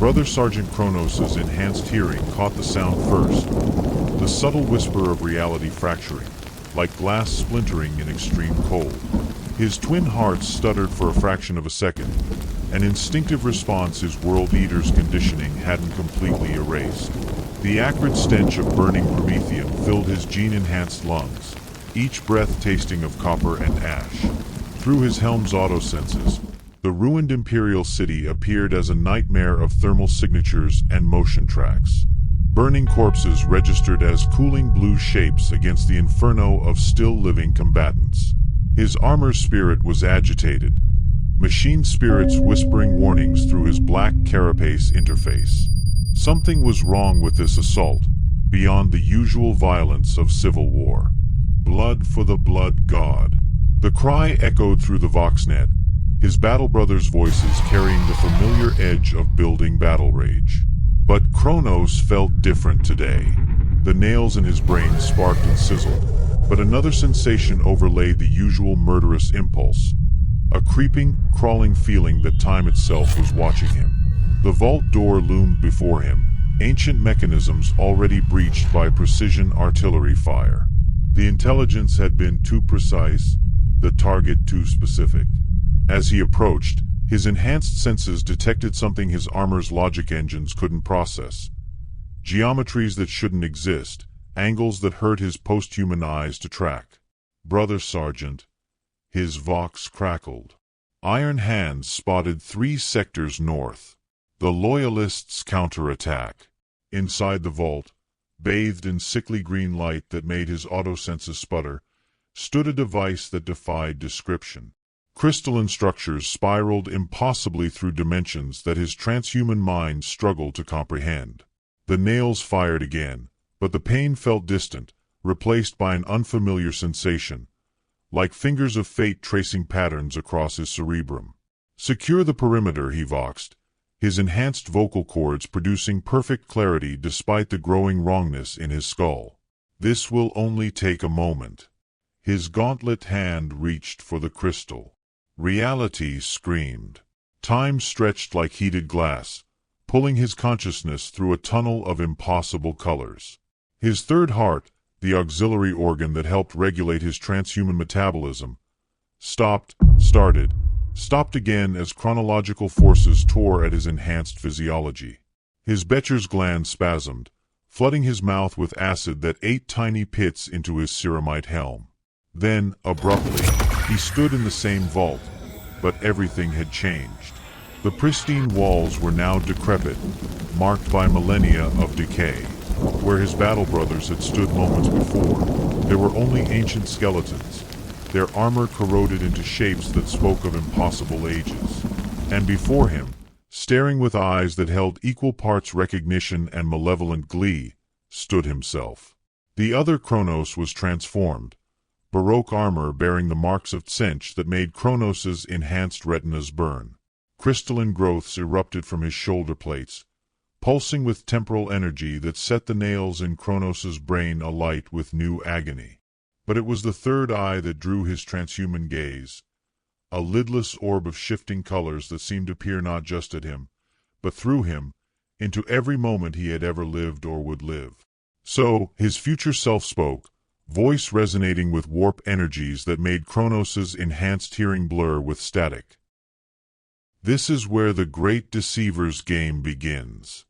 Brother Sergeant Kronos' enhanced hearing caught the sound first, the subtle whisper of reality fracturing, like glass splintering in extreme cold. His twin hearts stuttered for a fraction of a second, an instinctive response his World Eater's conditioning hadn't completely erased. The acrid stench of burning promethium filled his gene-enhanced lungs, each breath tasting of copper and ash. Through his helm's autosenses, the ruined Imperial city appeared as a nightmare of thermal signatures and motion tracks. Burning corpses registered as cooling blue shapes against the inferno of still-living combatants. His armor's spirit was agitated, machine spirits whispering warnings through his black carapace interface. Something was wrong with this assault, beyond the usual violence of civil war. Blood for the blood god. The cry echoed through the Voxnet, his battle brothers' voices carrying the familiar edge of building battle rage. But Kronos felt different today. The nails in his brain sparked and sizzled, but another sensation overlaid the usual murderous impulse, a creeping, crawling feeling that time itself was watching him. The vault door loomed before him, ancient mechanisms already breached by precision artillery fire. The intelligence had been too precise, the target too specific. As he approached, his enhanced senses detected something his armor's logic engines couldn't process. Geometries that shouldn't exist, angles that hurt his post-human eyes to track. Brother Sergeant. His Vox crackled. Iron hands spotted 3 sectors north. The Loyalists' counterattack. Inside the vault, bathed in sickly green light that made his autosenses sputter, stood a device that defied description. Crystalline structures spiraled impossibly through dimensions that his transhuman mind struggled to comprehend. The nails fired again, but the pain felt distant, replaced by an unfamiliar sensation, like fingers of fate tracing patterns across his cerebrum. Secure the perimeter, he voxed, his enhanced vocal cords producing perfect clarity despite the growing wrongness in his skull. This will only take a moment. His gauntlet hand reached for the crystal. Reality screamed. Time stretched like heated glass, pulling his consciousness through a tunnel of impossible colors. His third heart, the auxiliary organ that helped regulate his transhuman metabolism, stopped again as chronological forces tore at his enhanced physiology. His Becher's gland spasmed, flooding his mouth with acid that ate tiny pits into his ceramite helm. Then, abruptly, he stood in the same vault, but everything had changed. The pristine walls were now decrepit, marked by millennia of decay. Where his battle brothers had stood moments before, there were only ancient skeletons, their armor corroded into shapes that spoke of impossible ages. And before him, staring with eyes that held equal parts recognition and malevolent glee, stood himself. The other Kronos was transformed, Baroque armor bearing the marks of Tsench that made Kronos' enhanced retinas burn. Crystalline growths erupted from his shoulder plates, pulsing with temporal energy that set the nails in Kronos' brain alight with new agony. But it was the third eye that drew his transhuman gaze, a lidless orb of shifting colors that seemed to peer not just at him, but through him, into every moment he had ever lived or would live. So, his future self spoke, voice resonating with warp energies that made Kronos' enhanced hearing blur with static. This is where the great deceiver's game begins.